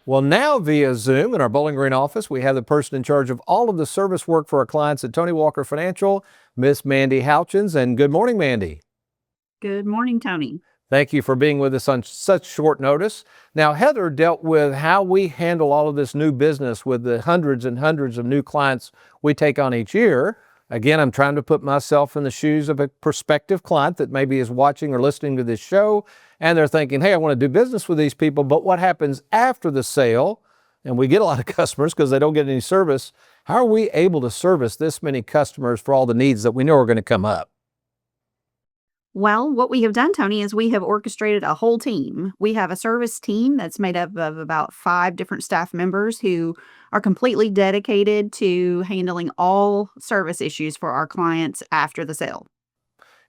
Well, now via Zoom in our Bowling Green office, we have the person in charge of all of the service work for our clients at Tony Walker Financial, Miss Mandy Houchins. And good morning, Mandy. Good morning, Tony. Thank you for being with us on such short notice. Now, Heather dealt with how we handle all of this new business with the hundreds and hundreds of new clients we take on each year. Again, I'm trying to put myself in the shoes of a prospective client that maybe is watching or listening to this show, and they're thinking, hey, I want to do business with these people, but what happens after the sale? And we get a lot of customers because they don't get any service. How are we able to service this many customers for all the needs that we know are going to come up? Well, what we have done, Tony, is we have orchestrated a whole team. We have a service team that's made up of about 5 different staff members who are completely dedicated to handling all service issues for our clients after the sale.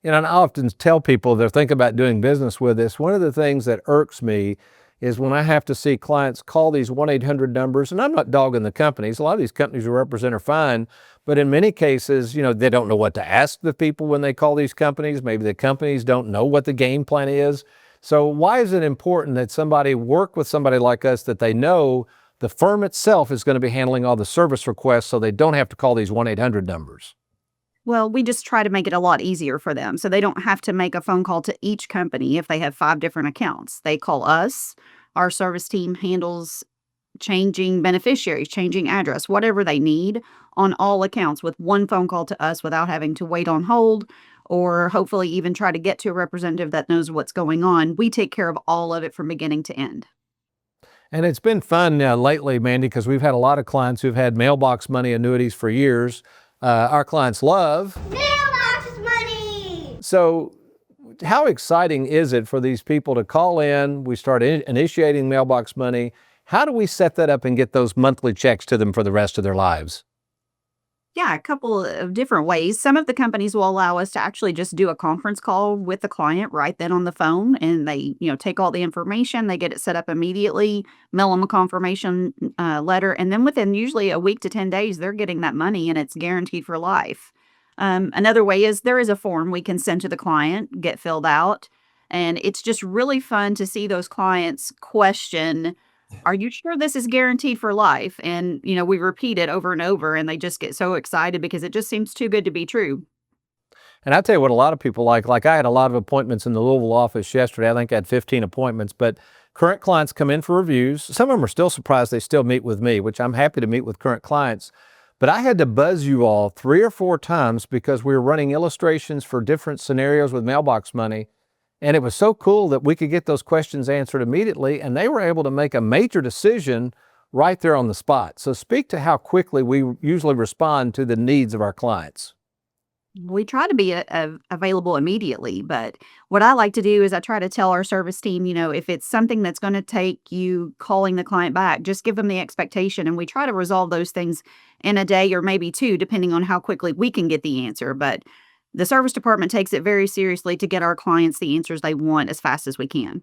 And I often tell people they're thinking about doing business with us. One of the things that irks me is when I have to see clients call these 1-800 numbers, and I'm not dogging the companies. A lot of these companies we represent are fine, but in many cases, they don't know what to ask the people when they call these companies. Maybe the companies don't know what the game plan is. So why is it important that somebody work with somebody like us that they know the firm itself is going to be handling all the service requests so they don't have to call these 1-800 numbers? Well, we just try to make it a lot easier for them so they don't have to make a phone call to each company if they have 5 different accounts. They call us. Our service team handles changing beneficiaries, changing address, whatever they need on all accounts with one phone call to us without having to wait on hold or hopefully even try to get to a representative that knows what's going on. We take care of all of it from beginning to end. And it's been fun lately, Mandy, because we've had a lot of clients who've had Mailbox Money annuities for years. Our clients love Mailbox Money! So how exciting is it for these people to call in? We start initiating Mailbox Money. How do we set that up and get those monthly checks to them for the rest of their lives? Yeah, a couple of different ways. Some of the companies will allow us to actually just do a conference call with the client right then on the phone, and they, take all the information, they get it set up immediately, mail them a confirmation letter, and then within usually a week to 10 days, they're getting that money, and it's guaranteed for life. Another way is there is a form we can send to the client, get filled out, and it's just really fun to see those clients question, are you sure this is guaranteed for life? And, we repeat it over and over, and they just get so excited because it just seems too good to be true. And I'll tell you what a lot of people like I had a lot of appointments in the Louisville office yesterday. I think I had 15 appointments, but current clients come in for reviews. Some of them are still surprised they still meet with me, which I'm happy to meet with current clients. But I had to buzz you all 3 or 4 times because we were running illustrations for different scenarios with Mailbox Money. And it was so cool that we could get those questions answered immediately, and they were able to make a major decision right there on the spot. So speak to how quickly we usually respond to the needs of our clients. We try to be available immediately, but what I like to do is I try to tell our service team, if it's something that's going to take you calling the client back, just give them the expectation, and we try to resolve those things in a day or maybe 2, depending on how quickly we can get the answer. But the service department takes it very seriously to get our clients the answers they want as fast as we can.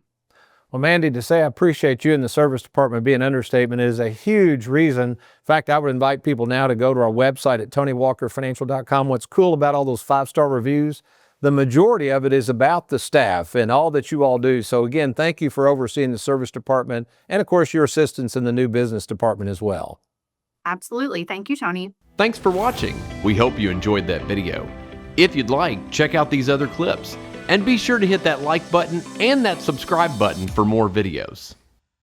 Well, Mandy, to say I appreciate you in the service department being an understatement is a huge reason. In fact, I would invite people now to go to our website at TonyWalkerFinancial.com. What's cool about all those 5-star reviews, the majority of it is about the staff and all that you all do. So again, thank you for overseeing the service department and of course your assistance in the new business department as well. Absolutely. Thank you, Tony. Thanks for watching. We hope you enjoyed that video. If you'd like, check out these other clips. And be sure to hit that like button and that subscribe button for more videos.